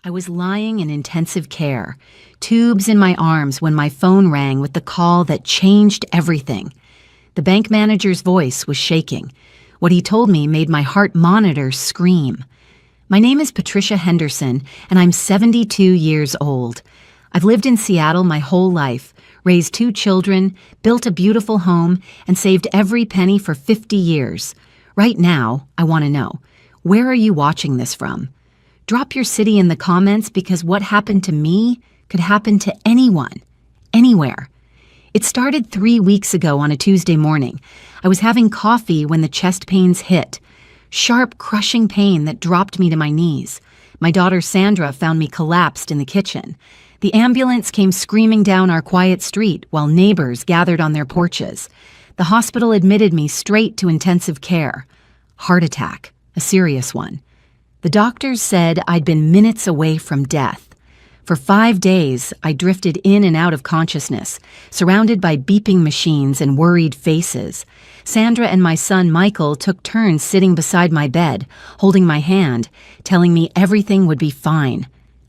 I was lying in intensive care, tubes in my arms when my phone rang with the call that changed everything. The bank manager's voice was shaking. What he told me made my heart monitor scream. My name is Patricia Henderson, and I'm 72 years old. I've lived in Seattle my whole life, raised 2 children, built a beautiful home, and saved every penny for 50 years. Right now, I want to know, where are you watching this from? Drop your city in the comments because what happened to me could happen to anyone, anywhere. It started 3 weeks ago on a Tuesday morning. I was having coffee when the chest pains hit. Sharp, crushing pain that dropped me to my knees. My daughter Sandra found me collapsed in the kitchen. The ambulance came screaming down our quiet street while neighbors gathered on their porches. The hospital admitted me straight to intensive care. Heart attack, a serious one. The doctors said I'd been minutes away from death. For 5 days, I drifted in and out of consciousness, surrounded by beeping machines and worried faces. Sandra and my son Michael took turns sitting beside my bed, holding my hand, telling me everything would be fine.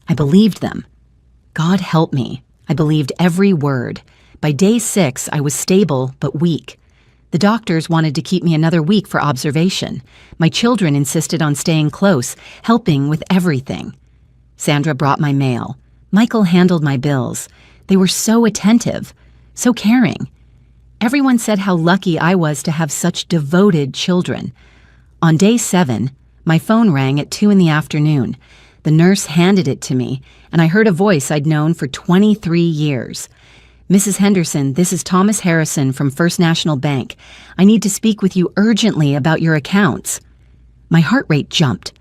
I believed them. God help me. I believed every word. By day 6, I was stable but weak. The doctors wanted to keep me another week for observation. My children insisted on staying close, helping with everything. Sandra brought my mail. Michael handled my bills. They were so attentive, so caring. Everyone said how lucky I was to have such devoted children. On day 7, my phone rang at 2 in the afternoon. The nurse handed it to me, and I heard a voice I'd known for 23 years. Mrs. Henderson, this is Thomas Harrison from First National Bank. I need to speak with you urgently about your accounts. My heart rate jumped.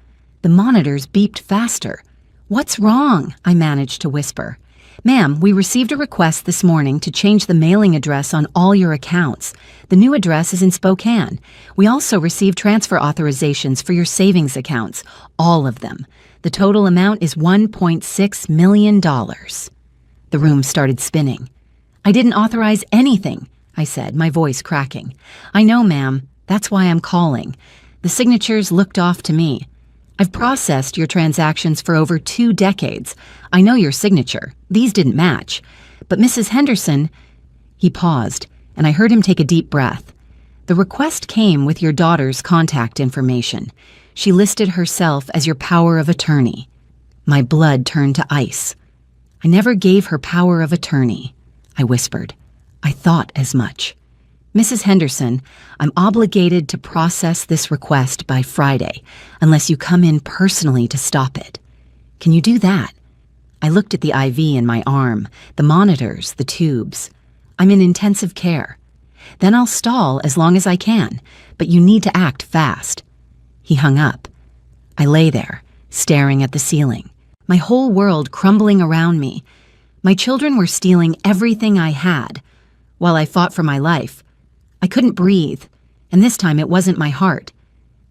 The monitors beeped faster. What's wrong? I managed to whisper. Ma'am, we received a request this morning to change the mailing address on all your accounts. The new address is in Spokane. We also received transfer authorizations for your savings accounts, all of them. The total amount is $1.6 million. The room started spinning. I didn't authorize anything, I said, my voice cracking. I know, ma'am. That's why I'm calling. The signatures looked off to me. I've processed your transactions for over 2 decades. I know your signature. These didn't match. But Mrs. Henderson... He paused, and I heard him take a deep breath. The request came with your daughter's contact information. She listed herself as your power of attorney. My blood turned to ice. I never gave her power of attorney, I whispered. I thought as much. Mrs. Henderson, I'm obligated to process this request by Friday, unless you come in personally to stop it. Can you do that? I looked at the IV in my arm, the monitors, the tubes. I'm in intensive care. Then I'll stall as long as I can, but you need to act fast. He hung up. I lay there, staring at the ceiling, my whole world crumbling around me. My children were stealing everything I had. While I fought for my life, I couldn't breathe, and this time it wasn't my heart.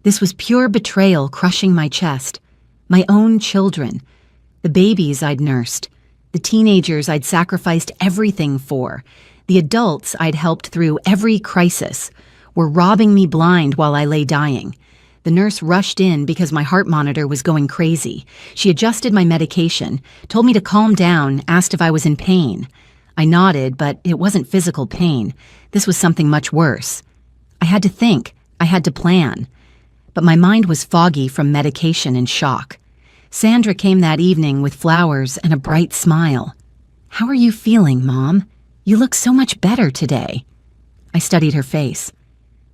This was pure betrayal crushing my chest. My own children, the babies I'd nursed, the teenagers I'd sacrificed everything for, the adults I'd helped through every crisis, were robbing me blind while I lay dying. The nurse rushed in because my heart monitor was going crazy. She adjusted my medication, told me to calm down, asked if I was in pain. I nodded, but it wasn't physical pain. This was something much worse. I had to think. I had to plan. But my mind was foggy from medication and shock. Sandra came that evening with flowers and a bright smile. How are you feeling, Mom? You look so much better today. I studied her face.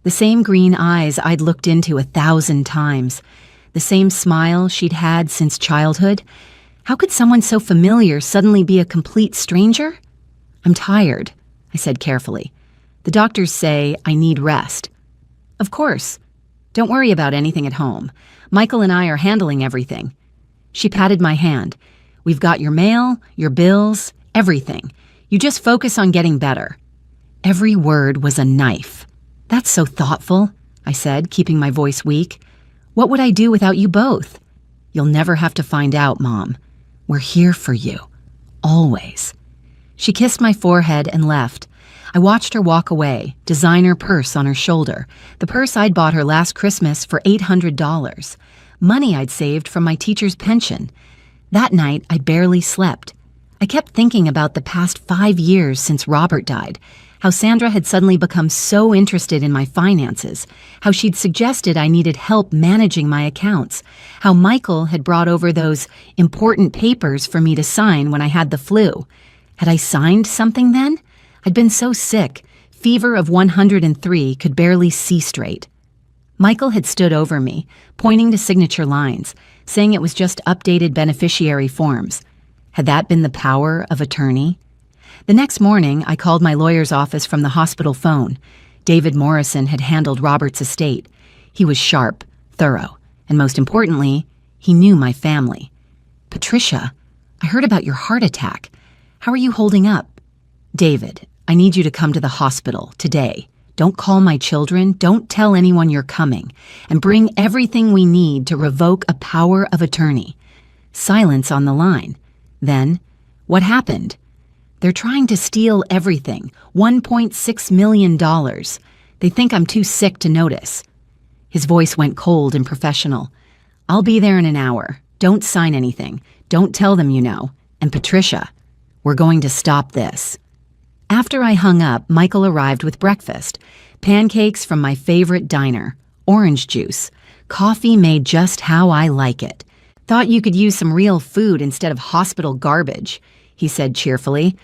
The same green eyes I'd looked into 1,000 times. The same smile she'd had since childhood. How could someone so familiar suddenly be a complete stranger? I'm tired, I said carefully. The doctors say I need rest. Of course. Don't worry about anything at home. Michael and I are handling everything. She patted my hand. We've got your mail, your bills, everything. You just focus on getting better. Every word was a knife. That's so thoughtful, I said, keeping my voice weak. What would I do without you both? You'll never have to find out, Mom. We're here for you. Always. She kissed my forehead and left. I watched her walk away, designer purse on her shoulder, the purse I'd bought her last Christmas for $800. Money I'd saved from my teacher's pension. That night, I barely slept. I kept thinking about the past 5 years since Robert died, how Sandra had suddenly become so interested in my finances, how she'd suggested I needed help managing my accounts, how Michael had brought over those important papers for me to sign when I had the flu. Had I signed something then? I'd been so sick. Fever of 103, could barely see straight. Michael had stood over me, pointing to signature lines, saying it was just updated beneficiary forms. Had that been the power of attorney? The next morning, I called my lawyer's office from the hospital phone. David Morrison had handled Robert's estate. He was sharp, thorough, and most importantly, he knew my family. "Patricia, I heard about your heart attack. How are you holding up?" "David, I need you to come to the hospital today. Don't call my children, don't tell anyone you're coming, and bring everything we need to revoke a power of attorney." Silence on the line. Then, "What happened?" "They're trying to steal everything, $1.6 million. They think I'm too sick to notice." His voice went cold and professional. "I'll be there in an hour. Don't sign anything. Don't tell them you know. And Patricia, we're going to stop this." After I hung up, Michael arrived with breakfast. Pancakes from my favorite diner, orange juice, coffee made just how I like it. "Thought you could use some real food instead of hospital garbage," he said cheerfully.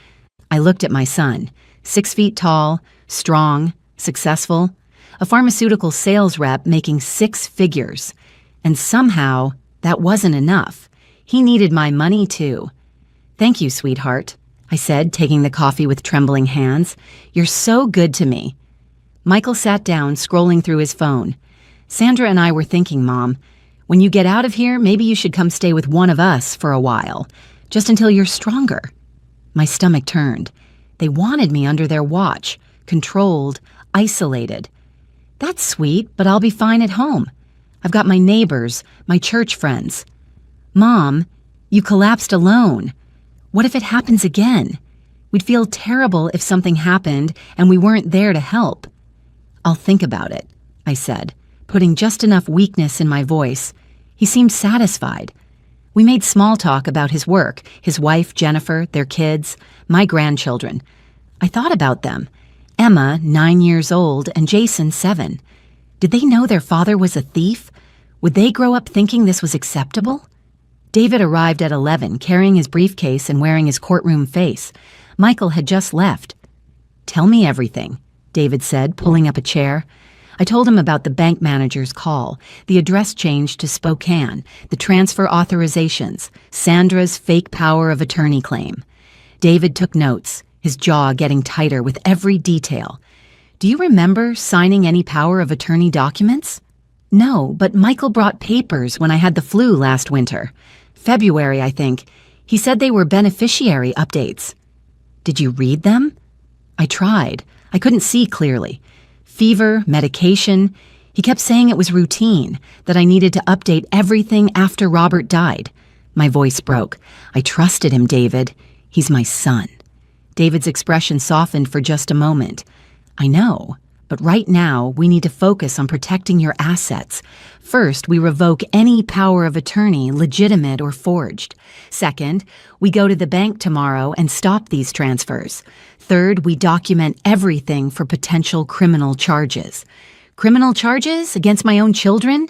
I looked at my son, 6 feet tall, strong, successful, a pharmaceutical sales rep making 6 figures. And somehow, that wasn't enough. He needed my money too. "Thank you, sweetheart," I said, taking the coffee with trembling hands. "You're so good to me." Michael sat down, scrolling through his phone. "Sandra and I were thinking, Mom, when you get out of here, maybe you should come stay with one of us for a while, just until you're stronger." My stomach turned. They wanted me under their watch, controlled, isolated. "That's sweet, but I'll be fine at home. I've got my neighbors, my church friends." "Mom, you collapsed alone. What if it happens again? We'd feel terrible if something happened and we weren't there to help." "I'll think about it," I said, putting just enough weakness in my voice. He seemed satisfied. We made small talk about his work, his wife, Jennifer, their kids, my grandchildren. I thought about them. Emma, 9 years old, and Jason, 7. Did they know their father was a thief? Would they grow up thinking this was acceptable? David arrived at 11, carrying his briefcase and wearing his courtroom face. Michael had just left. "Tell me everything," David said, pulling up a chair. I told him about the bank manager's call, the address change to Spokane, the transfer authorizations, Sandra's fake power of attorney claim. David took notes, his jaw getting tighter with every detail. "Do you remember signing any power of attorney documents?" "No, but Michael brought papers when I had the flu last winter. February, I think. He said they were beneficiary updates." "Did you read them?" I tried. I couldn't see clearly. Fever, medication. He kept saying it was routine, that I needed to update everything after Robert died. My voice broke. "I trusted him, David. He's my son." David's expression softened for just a moment. "I know. But right now, we need to focus on protecting your assets. First, we revoke any power of attorney, legitimate or forged. Second, we go to the bank tomorrow and stop these transfers. Third, we document everything for potential criminal charges." "Criminal charges against my own children?"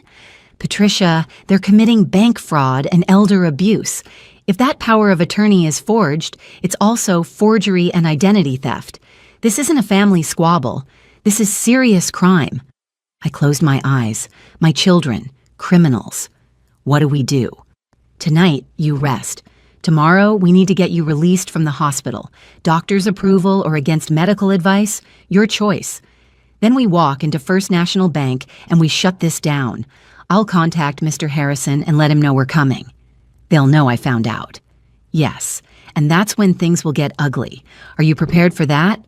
"Patricia, they're committing bank fraud and elder abuse. If that power of attorney is forged, it's also forgery and identity theft. This isn't a family squabble. This is serious crime." I closed my eyes. My children, criminals. What do we do? "Tonight, you rest. Tomorrow, we need to get you released from the hospital. Doctor's approval or against medical advice, your choice. Then we walk into First National Bank and we shut this down. I'll contact Mr. Harrison and let him know we're coming. They'll know I found out." "Yes, and that's when things will get ugly. Are you prepared for that?"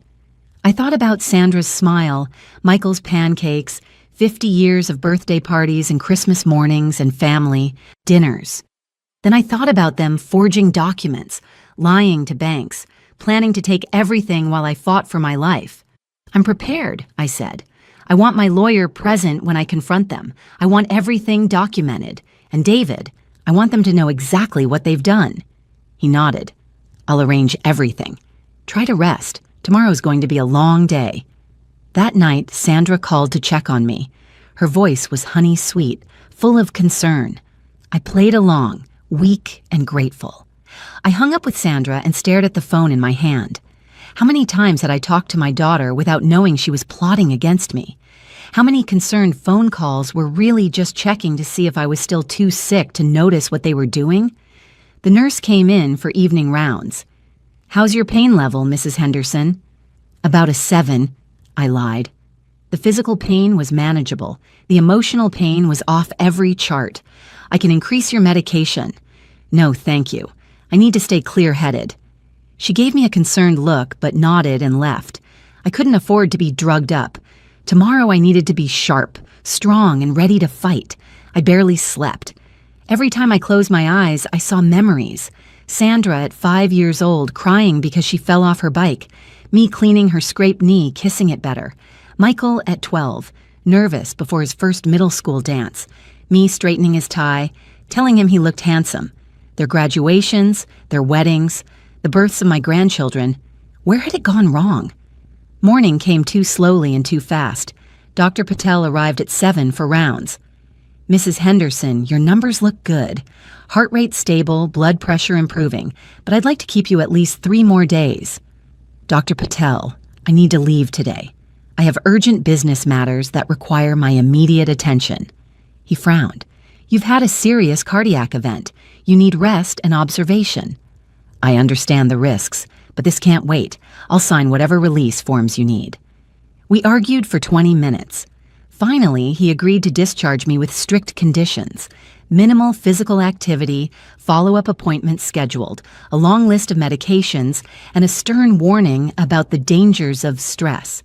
I thought about Sandra's smile, Michael's pancakes, 50 years of birthday parties and Christmas mornings and family, dinners. Then I thought about them forging documents, lying to banks, planning to take everything while I fought for my life. "I'm prepared," I said. "I want my lawyer present when I confront them. I want everything documented. And David, I want them to know exactly what they've done." He nodded. "I'll arrange everything. Try to rest. Tomorrow's going to be a long day." That night, Sandra called to check on me. Her voice was honey sweet, full of concern. I played along, weak and grateful. I hung up with Sandra and stared at the phone in my hand. How many times had I talked to my daughter without knowing she was plotting against me? How many concerned phone calls were really just checking to see if I was still too sick to notice what they were doing? The nurse came in for evening rounds. "How's your pain level, Mrs. Henderson?" "About a 7, I lied. The physical pain was manageable. The emotional pain was off every chart. "I can increase your medication." "No, thank you. I need to stay clear-headed." She gave me a concerned look, but nodded and left. I couldn't afford to be drugged up. Tomorrow I needed to be sharp, strong, and ready to fight. I barely slept. Every time I closed my eyes, I saw memories. Sandra at 5 years old crying because she fell off her bike. Me cleaning her scraped knee, kissing it better. Michael at 12, nervous before his first middle school dance. Me straightening his tie, telling him he looked handsome. Their graduations, their weddings, the births of my grandchildren. Where had it gone wrong? Morning came too slowly and too fast. Dr. Patel arrived at 7 for rounds. "Mrs. Henderson, your numbers look good. Heart rate stable, blood pressure improving, but I'd like to keep you at least 3 more days." "Dr. Patel, I need to leave today. I have urgent business matters that require my immediate attention." He frowned. "You've had a serious cardiac event. You need rest and observation." "I understand the risks, but this can't wait. I'll sign whatever release forms you need." We argued for 20 minutes. Finally, he agreed to discharge me with strict conditions. Minimal physical activity, follow-up appointments scheduled, a long list of medications, and a stern warning about the dangers of stress.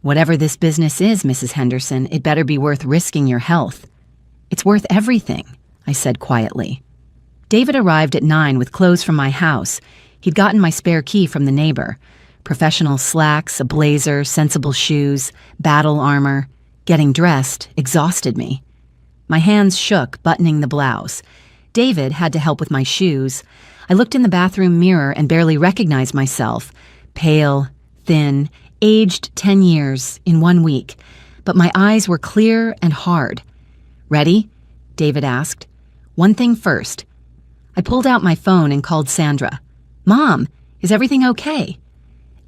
"Whatever this business is, Mrs. Henderson, it better be worth risking your health." "It's worth everything," I said quietly. David arrived at 9 with clothes from my house. He'd gotten my spare key from the neighbor. Professional slacks, a blazer, sensible shoes, battle armor. Getting dressed exhausted me. My hands shook, buttoning the blouse. David had to help with my shoes. I looked in the bathroom mirror and barely recognized myself. Pale, thin, aged 10 years in 1 week. But my eyes were clear and hard. "Ready?" David asked. "One thing first." I pulled out my phone and called Sandra. "Mom, is everything okay?"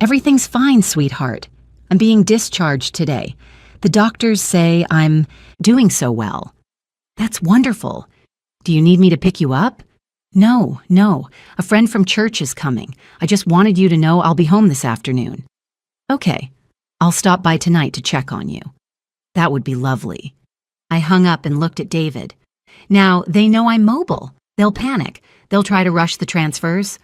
"Everything's fine, sweetheart. I'm being discharged today. The doctors say I'm doing so well." "That's wonderful. Do you need me to pick you up?" No. A friend from church is coming. I just wanted you to know I'll be home this afternoon." "Okay. I'll stop by tonight to check on you." "That would be lovely." I hung up and looked at David. "Now, they know I'm mobile. They'll panic. They'll try to rush the transfers."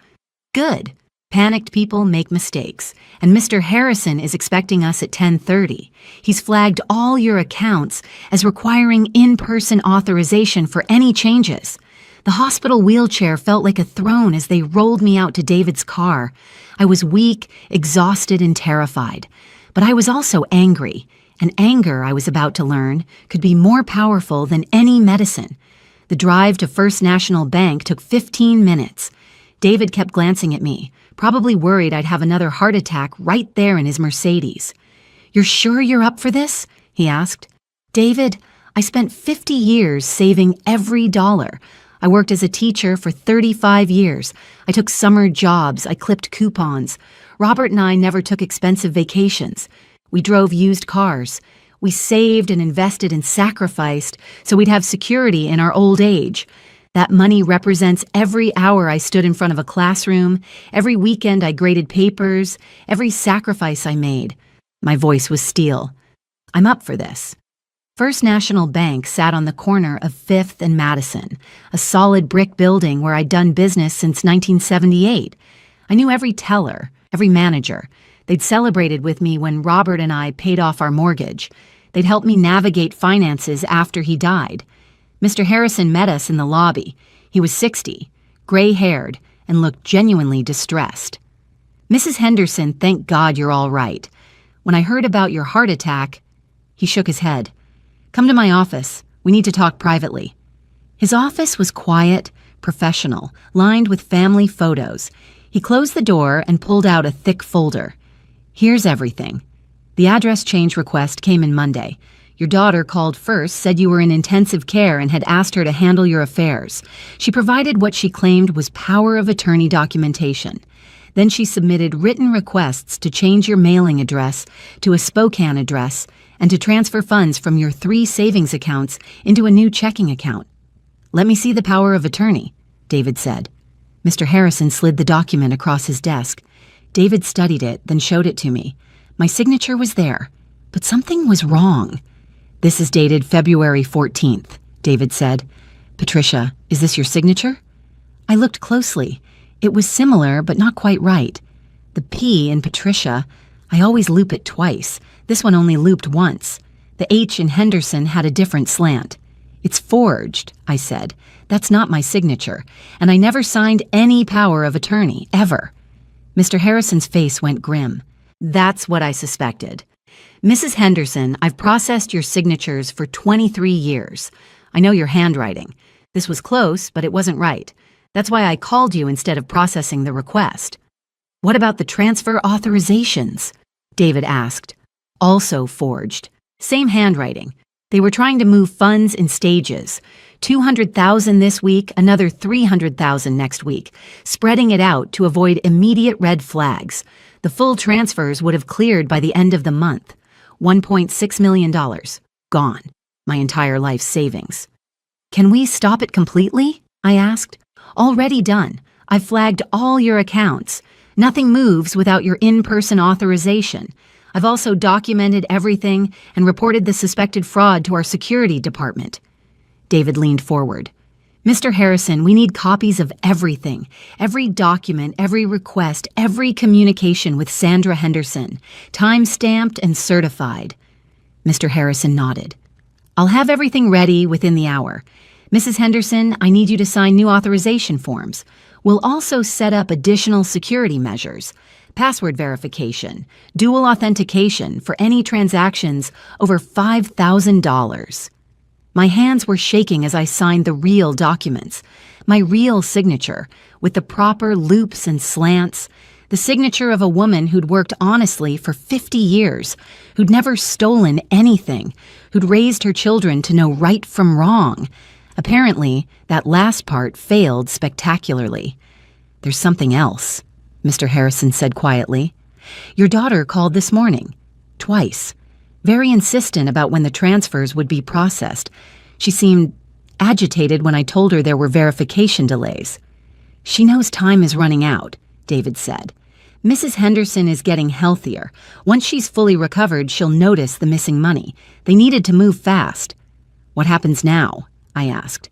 "Good. Panicked people make mistakes, and Mr. Harrison is expecting us at 10:30. He's flagged all your accounts as requiring in-person authorization for any changes." The hospital wheelchair felt like a throne as they rolled me out to David's car. I was weak, exhausted, and terrified. But I was also angry, and anger, I was about to learn, could be more powerful than any medicine. The drive to First National Bank took 15 minutes. David kept glancing at me, probably worried I'd have another heart attack right there in his Mercedes. "You're sure you're up for this?" he asked. "David, I spent 50 years saving every dollar. I worked as a teacher for 35 years. I took summer jobs. I clipped coupons. Robert and I never took expensive vacations. We drove used cars. We saved and invested and sacrificed so we'd have security in our old age. That money represents every hour I stood in front of a classroom, every weekend I graded papers, every sacrifice I made." My voice was steel. "I'm up for this." First National Bank sat on the corner of 5th and Madison, a solid brick building where I'd done business since 1978. I knew every teller, every manager. They'd celebrated with me when Robert and I paid off our mortgage. They'd helped me navigate finances after he died. Mr. Harrison met us in the lobby. He was 60, gray-haired, and looked genuinely distressed. "Mrs. Henderson, thank God you're all right. When I heard about your heart attack..." He shook his head. "Come to my office. We need to talk privately." His office was quiet, professional, lined with family photos. He closed the door and pulled out a thick folder. "Here's everything. The address change request came in Monday. Your daughter called first, said you were in intensive care and had asked her to handle your affairs. She provided what she claimed was power of attorney documentation. Then she submitted written requests to change your mailing address to a Spokane address and to transfer funds from your 3 savings accounts into a new checking account." "Let me see the power of attorney," David said. Mr. Harrison slid the document across his desk. David studied it, then showed it to me. My signature was there, but something was wrong. "This is dated February 14th, David said. "Patricia, is this your signature?" I looked closely. It was similar, but not quite right. The P in Patricia, I always loop it twice. This one only looped once. The H in Henderson had a different slant. "It's forged," I said. "That's not my signature, and I never signed any power of attorney, ever." Mr. Harrison's face went grim. "That's what I suspected. Mrs. Henderson, I've processed your signatures for 23 years. I know your handwriting. This was close, but it wasn't right. That's why I called you instead of processing the request." "What about the transfer authorizations?" David asked. "Also forged. Same handwriting. They were trying to move funds in stages. 200,000 this week, another 300,000 next week, spreading it out to avoid immediate red flags. The full transfers would have cleared by the end of the month. $1.6 million. Gone. My entire life's savings." "Can we stop it completely?" I asked. "Already done. I've flagged all your accounts. Nothing moves without your in-person authorization. I've also documented everything and reported the suspected fraud to our security department." David leaned forward. "Mr. Harrison, we need copies of everything. Every document, every request, every communication with Sandra Henderson, time-stamped and certified." Mr. Harrison nodded. "I'll have everything ready within the hour. Mrs. Henderson, I need you to sign new authorization forms. We'll also set up additional security measures. Password verification, dual authentication for any transactions over $5,000. My hands were shaking as I signed the real documents, my real signature, with the proper loops and slants, the signature of a woman who'd worked honestly for 50 years, who'd never stolen anything, who'd raised her children to know right from wrong. Apparently, that last part failed spectacularly. "There's something else," Mr. Harrison said quietly. "Your daughter called this morning. Twice. Very insistent about when the transfers would be processed. She seemed agitated when I told her there were verification delays." "She knows time is running out," David said. "Mrs. Henderson is getting healthier. Once she's fully recovered, she'll notice the missing money. They needed to move fast." "What happens now?" I asked.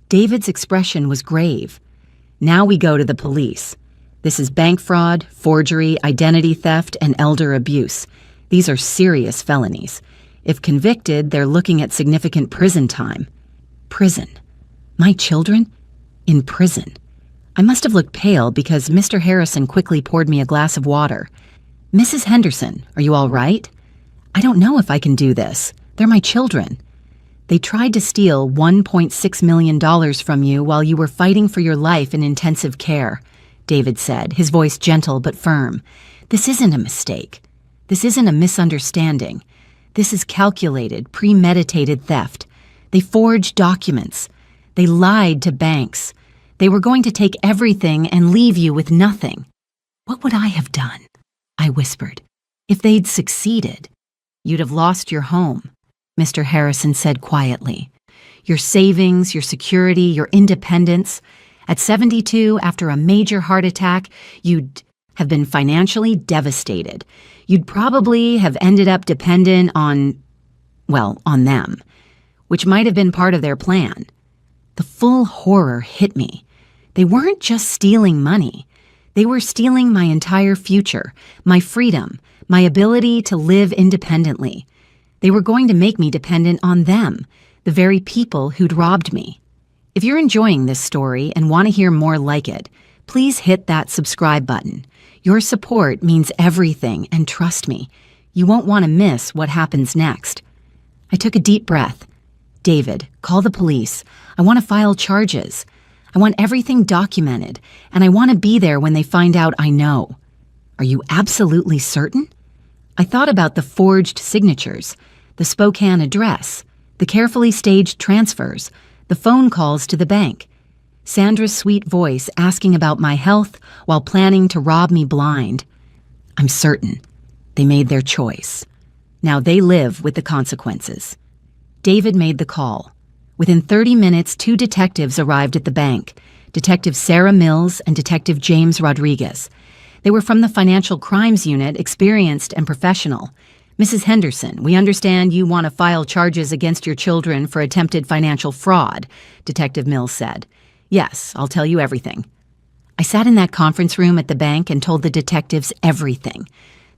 David's expression was grave. "Now we go to the police. This is bank fraud, forgery, identity theft, and elder abuse. These are serious felonies. If convicted, they're looking at significant prison time." Prison. My children? In prison. I must have looked pale because Mr. Harrison quickly poured me a glass of water. "Mrs. Henderson, are you all right?" "I don't know if I can do this. They're my children." "They tried to steal $1.6 million from you while you were fighting for your life in intensive care," David said, his voice gentle but firm. "This isn't a mistake. This isn't a misunderstanding. This is calculated, premeditated theft. They forged documents. They lied to banks. They were going to take everything and leave you with nothing." "What would I have done?" I whispered. "If they'd succeeded?" "You'd have lost your home," Mr. Harrison said quietly. "Your savings, your security, your independence. At 72, after a major heart attack, you'd have been financially devastated. You'd probably have ended up dependent on them, which might have been part of their plan." The full horror hit me. They weren't just stealing money. They were stealing my entire future, my freedom, my ability to live independently. They were going to make me dependent on them, the very people who'd robbed me. If you're enjoying this story and want to hear more like it, please hit that subscribe button. Your support means everything, and trust me, you won't want to miss what happens next. I took a deep breath. David, call the police. I want to file charges. I want everything documented, and I want to be there when they find out I know. Are you absolutely certain? I thought about the forged signatures, the Spokane address, the carefully staged transfers, the phone calls to the bank, Sandra's sweet voice asking about my health while planning to rob me blind. I'm certain. They made their choice. Now they live with the consequences. David made the call. Within 30 minutes, 2 detectives arrived at the bank, Detective Sarah Mills and Detective James Rodriguez. They were from the Financial Crimes Unit, experienced and professional. Mrs. Henderson, we understand you want to file charges against your children for attempted financial fraud, Detective Mills said. Yes, I'll tell you everything. I sat in that conference room at the bank and told the detectives everything.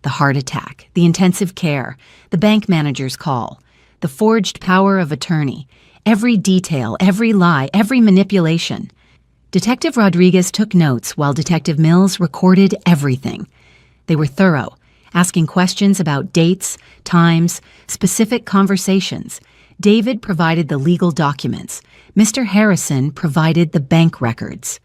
The heart attack, the intensive care, the bank manager's call, the forged power of attorney, every detail, every lie, every manipulation. Detective Rodriguez took notes while Detective Mills recorded everything. They were thorough, asking questions about dates, times, specific conversations. David provided the legal documents. Mr. Harrison provided the bank records.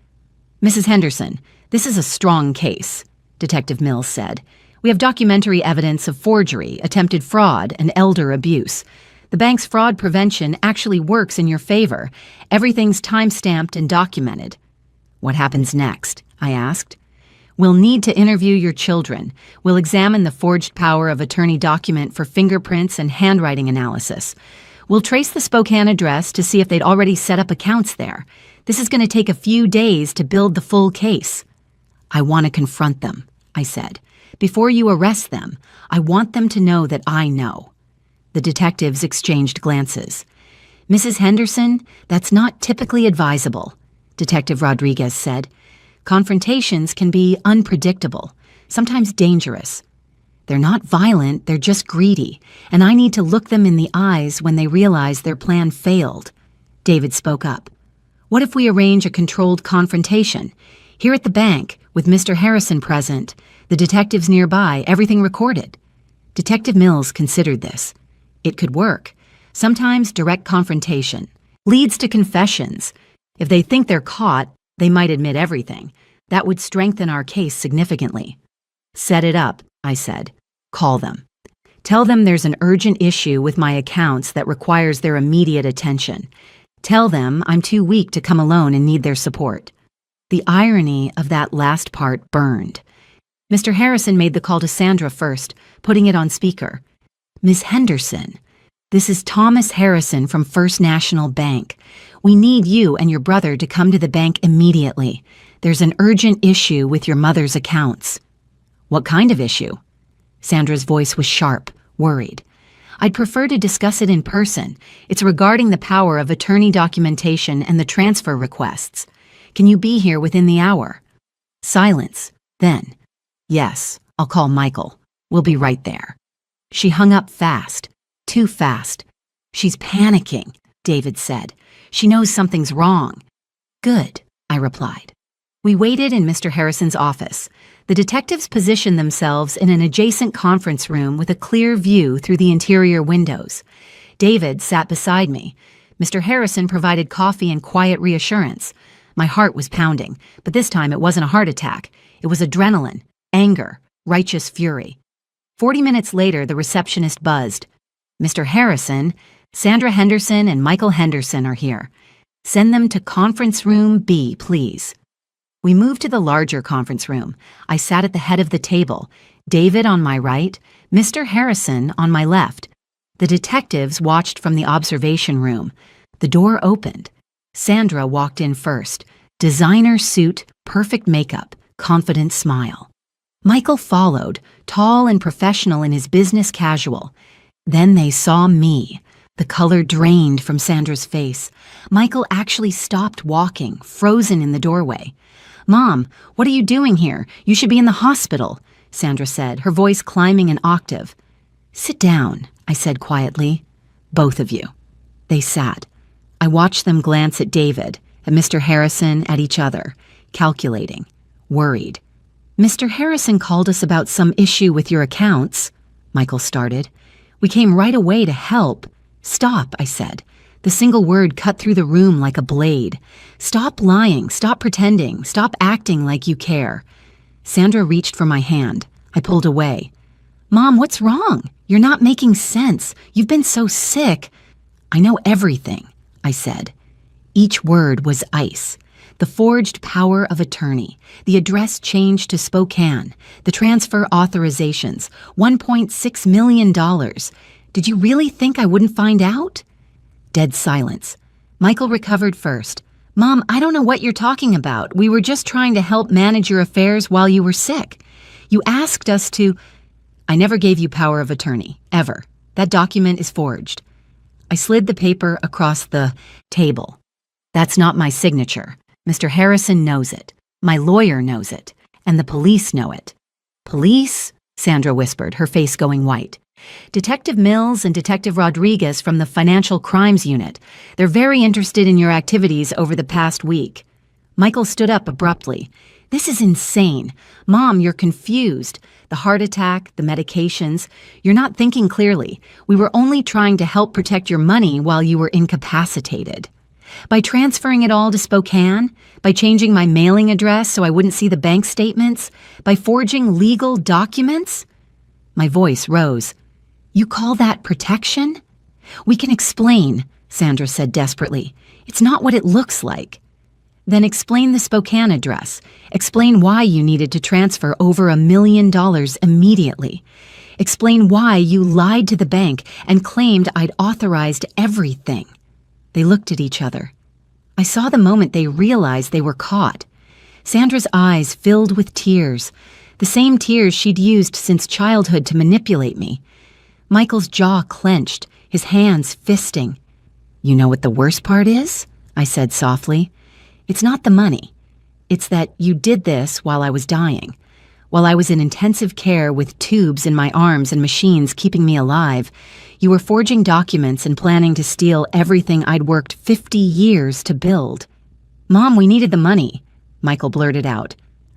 Mrs. Henderson, this is a strong case, Detective Mills said. We have documentary evidence of forgery, attempted fraud, and elder abuse. The bank's fraud prevention actually works in your favor. Everything's time-stamped and documented. What happens next? I asked. We'll need to interview your children. We'll examine the forged power of attorney document for fingerprints and handwriting analysis. We'll trace the Spokane address to see if they'd already set up accounts there. This is going to take a few days to build the full case. I want to confront them, I said. Before you arrest them, I want them to know that I know. The detectives exchanged glances. Mrs. Henderson, that's not typically advisable, Detective Rodriguez said. Confrontations can be unpredictable, sometimes dangerous. They're not violent, they're just greedy, and I need to look them in the eyes when they realize their plan failed. David spoke up. What if we arrange a controlled confrontation? Here at the bank, with Mr. Harrison present, the detectives nearby, everything recorded. Detective Mills considered this. It could work. Sometimes direct confrontation leads to confessions. If they think they're caught, they might admit everything. That would strengthen our case significantly. Set it up, I said. Call them. Tell them there's an urgent issue with my accounts that requires their immediate attention. Tell them I'm too weak to come alone and need their support. The irony of that last part burned. Mr. Harrison made the call to Sandra first, putting it on speaker. Miss Henderson, this is Thomas Harrison from First National Bank. We need you and your brother to come to the bank immediately. There's an urgent issue with your mother's accounts. What kind of issue? Sandra's voice was sharp, worried. I'd prefer to discuss it in person. It's regarding the power of attorney documentation and the transfer requests. Can you be here within the hour? Silence. Then, yes, I'll call Michael. We'll be right there. She hung up fast, too fast. She's panicking, David said. She knows something's wrong. Good, I replied. We waited in Mr. Harrison's office. The detectives positioned themselves in an adjacent conference room with a clear view through the interior windows. David sat beside me. Mr. Harrison provided coffee and quiet reassurance. My heart was pounding, but this time it wasn't a heart attack. It was adrenaline, anger, righteous fury. 40 minutes later, the receptionist buzzed. Mr. Harrison, Sandra Henderson and Michael Henderson are here. Send them to conference room B, please. We moved to the larger conference room. I sat at the head of the table, David on my right, Mr. Harrison on my left. The detectives watched from the observation room. The door opened. Sandra walked in first. Designer suit, perfect makeup, confident smile. Michael followed, tall and professional in his business casual. Then they saw me. The color drained from Sandra's face. Michael actually stopped walking, frozen in the doorway. Mom, what are you doing here? You should be in the hospital, Sandra said, her voice climbing an octave. Sit down, I said quietly. Both of you. They sat. I watched them glance at David, at Mr. Harrison, at each other, calculating, worried. Mr. Harrison called us about some issue with your accounts, Michael started. We came right away to help. Stop, I said. The single word cut through the room like a blade. Stop lying, stop pretending, stop acting like you care. Sandra reached for my hand. I pulled away. Mom, what's wrong? You're not making sense. You've been so sick. I know everything, I said. Each word was ice. The forged power of attorney, the address change to Spokane, the transfer authorizations, $1.6 million. Did you really think I wouldn't find out? Dead silence. Michael recovered first. Mom, I don't know what you're talking about. We were just trying to help manage your affairs while you were sick. You asked us to... I never gave you power of attorney, ever. That document is forged. I slid the paper across the table. That's not my signature. Mr. Harrison knows it. My lawyer knows it. And the police know it. Police? Sandra whispered, her face going white. Detective Mills and Detective Rodriguez from the Financial Crimes Unit. They're very interested in your activities over the past week. Michael stood up abruptly. This is insane. Mom, you're confused. The heart attack, the medications. You're not thinking clearly. We were only trying to help protect your money while you were incapacitated. By transferring it all to Spokane, by changing my mailing address so I wouldn't see the bank statements, by forging legal documents? My voice rose. You call that protection? We can explain, Sandra said desperately. It's not what it looks like. Then explain the Spokane address. Explain why you needed to transfer over $1 million immediately. Explain why you lied to the bank and claimed I'd authorized everything. They looked at each other. I saw the moment they realized they were caught. Sandra's eyes filled with tears, the same tears she'd used since childhood to manipulate me. Michael's jaw clenched, his hands fisting. You know what the worst part is? I said softly. It's not the money. It's that you did this while I was dying. While I was in intensive care with tubes in my arms and machines keeping me alive, you were forging documents and planning to steal everything I'd worked 50 years to build. Mom, we needed the money, Michael blurted out.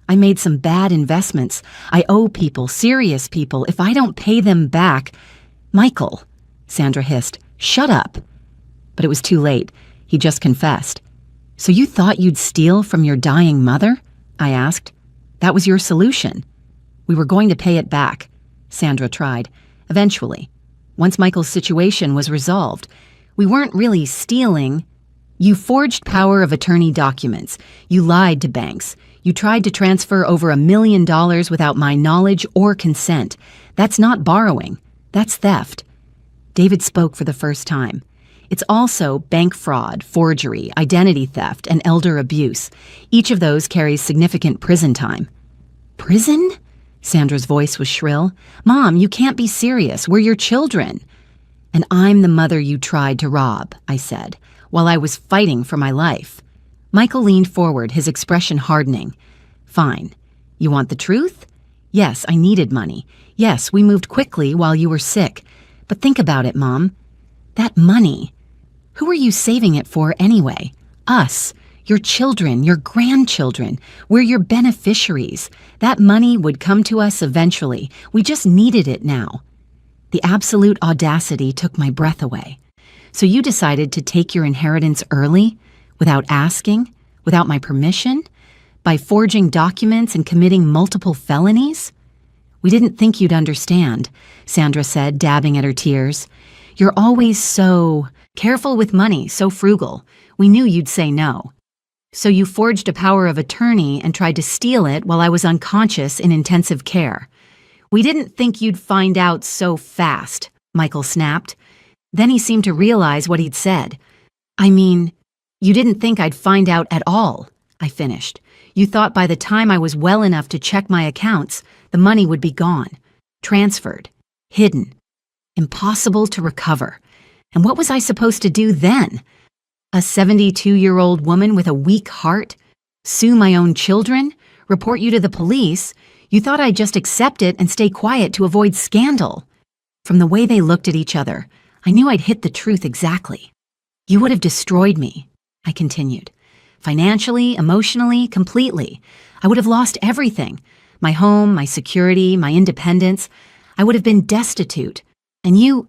I made some bad investments. I owe people, serious people. If I don't pay them back... Michael, Sandra hissed, shut up. But it was too late. He just confessed. So you thought you'd steal from your dying mother? I asked. That was your solution. We were going to pay it back. Sandra tried. Eventually. Once Michael's situation was resolved. We weren't really stealing. You forged power of attorney documents. You lied to banks. You tried to transfer over $1 million without my knowledge or consent. That's not borrowing. That's theft. David spoke for the first time. It's also bank fraud, forgery, identity theft, and elder abuse. Each of those carries significant prison time. Prison? Sandra's voice was shrill. Mom, you can't be serious. We're your children. And I'm the mother you tried to rob, I said, while I was fighting for my life. Michael leaned forward, his expression hardening. Fine. You want the truth? Yes, I needed money. Yes, we moved quickly while you were sick. But think about it, Mom. That money. Who are you saving it for anyway? Us. Your children, your grandchildren. We're your beneficiaries. That money would come to us eventually. We just needed it now. The absolute audacity took my breath away. So you decided to take your inheritance early, without asking, without my permission, by forging documents and committing multiple felonies? We didn't think you'd understand, Sandra said, dabbing at her tears. You're always so careful with money, so frugal. We knew you'd say no. So you forged a power of attorney and tried to steal it while I was unconscious in intensive care. We didn't think you'd find out so fast, Michael snapped. Then he seemed to realize what he'd said. I mean, you didn't think I'd find out at all, I finished. You thought by the time I was well enough to check my accounts, the money would be gone, transferred, hidden, impossible to recover. And what was I supposed to do then? A 72-year-old woman with a weak heart? Sue my own children? Report you to the police? You thought I'd just accept it and stay quiet to avoid scandal. From the way they looked at each other, I knew I'd hit the truth exactly. You would have destroyed me, I continued. Financially, emotionally, completely. I would have lost everything. My home, my security, my independence. I would have been destitute. And you...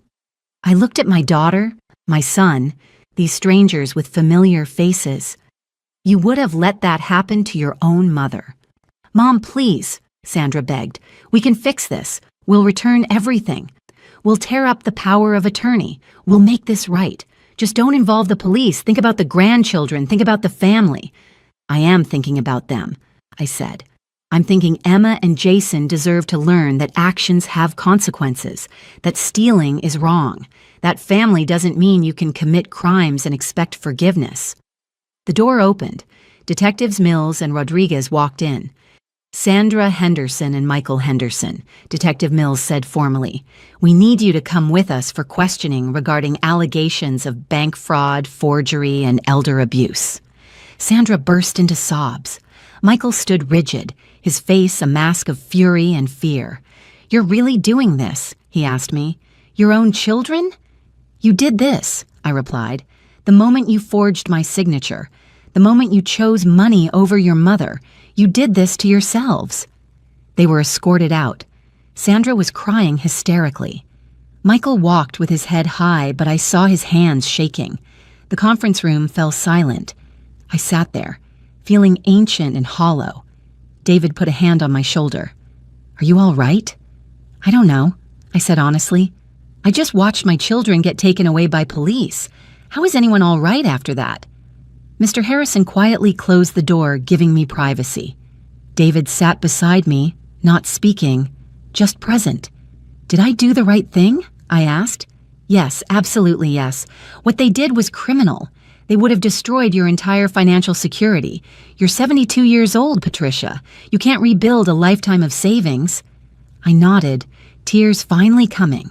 I looked at my daughter, my son, these strangers with familiar faces. You would have let that happen to your own mother. Mom, please, Sandra begged. We can fix this. We'll return everything. We'll tear up the power of attorney. We'll make this right. Just don't involve the police. Think about the grandchildren. Think about the family. I am thinking about them, I said. I'm thinking Emma and Jason deserve to learn that actions have consequences, that stealing is wrong, that family doesn't mean you can commit crimes and expect forgiveness. The door opened. Detectives Mills and Rodriguez walked in. Sandra Henderson and Michael Henderson, Detective Mills said formally. We need you to come with us for questioning regarding allegations of bank fraud, forgery, and elder abuse. Sandra burst into sobs. Michael stood rigid, his face a mask of fury and fear. You're really doing this? He asked me. Your own children? You did this, I replied. The moment you forged my signature, the moment you chose money over your mother, you did this to yourselves. They were escorted out. Sandra was crying hysterically. Michael walked with his head high, but I saw his hands shaking. The conference room fell silent. I sat there, feeling ancient and hollow. David put a hand on my shoulder. Are you all right? I don't know, I said honestly. I just watched my children get taken away by police. How is anyone all right after that? Mr. Harrison quietly closed the door, giving me privacy. David sat beside me, not speaking, just present. Did I do the right thing? I asked. Yes, absolutely yes. What they did was criminal. They would have destroyed your entire financial security. You're 72 years old, Patricia. You can't rebuild a lifetime of savings. I nodded, tears finally coming.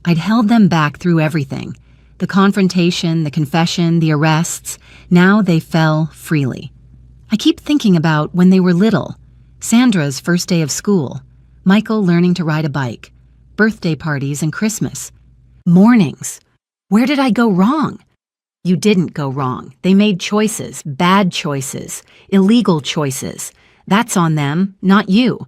I'd held them back through everything. The confrontation, the confession, the arrests, now they fell freely. I keep thinking about when they were little. Sandra's first day of school, Michael learning to ride a bike, birthday parties and Christmas. Mornings. Where did I go wrong? You didn't go wrong. They made choices, bad choices, illegal choices. That's on them, not you.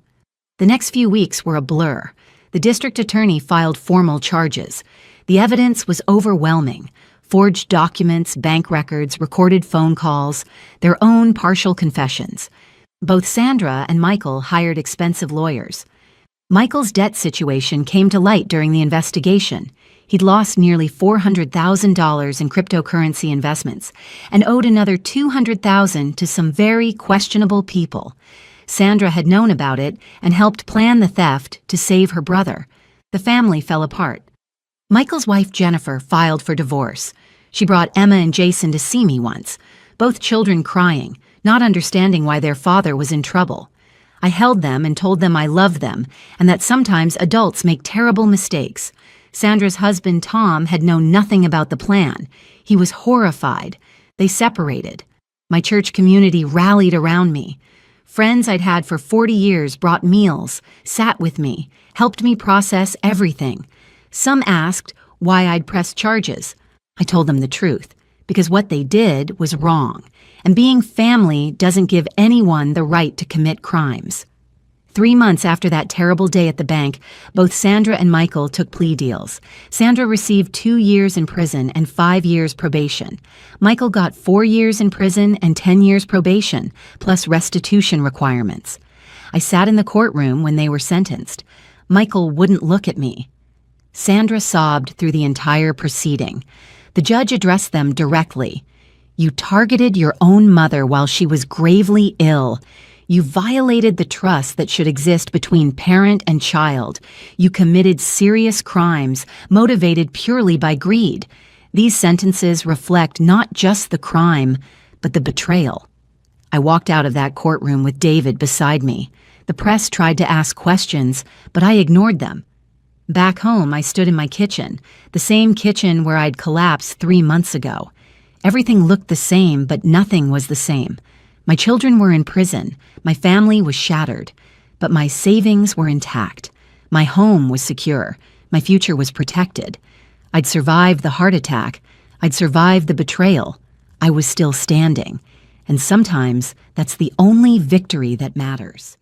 The next few weeks were a blur. The district attorney filed formal charges. The evidence was overwhelming. Forged documents, bank records, recorded phone calls, their own partial confessions. Both Sandra and Michael hired expensive lawyers. Michael's debt situation came to light during the investigation. He'd lost nearly $400,000 in cryptocurrency investments and owed another $200,000 to some very questionable people. Sandra had known about it and helped plan the theft to save her brother. The family fell apart. Michael's wife, Jennifer, filed for divorce. She brought Emma and Jason to see me once, both children crying, not understanding why their father was in trouble. I held them and told them I loved them and that sometimes adults make terrible mistakes. Sandra's husband, Tom, had known nothing about the plan. He was horrified. They separated. My church community rallied around me. Friends I'd had for 40 years brought meals, sat with me, helped me process everything. Some asked why I'd pressed charges. I told them the truth, because what they did was wrong, and being family doesn't give anyone the right to commit crimes. 3 months after that terrible day at the bank, both Sandra and Michael took plea deals. Sandra received 2 years in prison and 5 years probation. Michael got 4 years in prison and 10 years probation, plus restitution requirements. I sat in the courtroom when they were sentenced. Michael wouldn't look at me. Sandra sobbed through the entire proceeding. The judge addressed them directly. You targeted your own mother while she was gravely ill. You violated the trust that should exist between parent and child. You committed serious crimes motivated purely by greed. These sentences reflect not just the crime, but the betrayal. I walked out of that courtroom with David beside me. The press tried to ask questions, but I ignored them. Back home, I stood in my kitchen, the same kitchen where I'd collapsed 3 months ago. Everything looked the same, but nothing was the same. My children were in prison, my family was shattered, but my savings were intact. My home was secure, my future was protected. I'd survived the heart attack, I'd survived the betrayal. I was still standing, and sometimes that's the only victory that matters.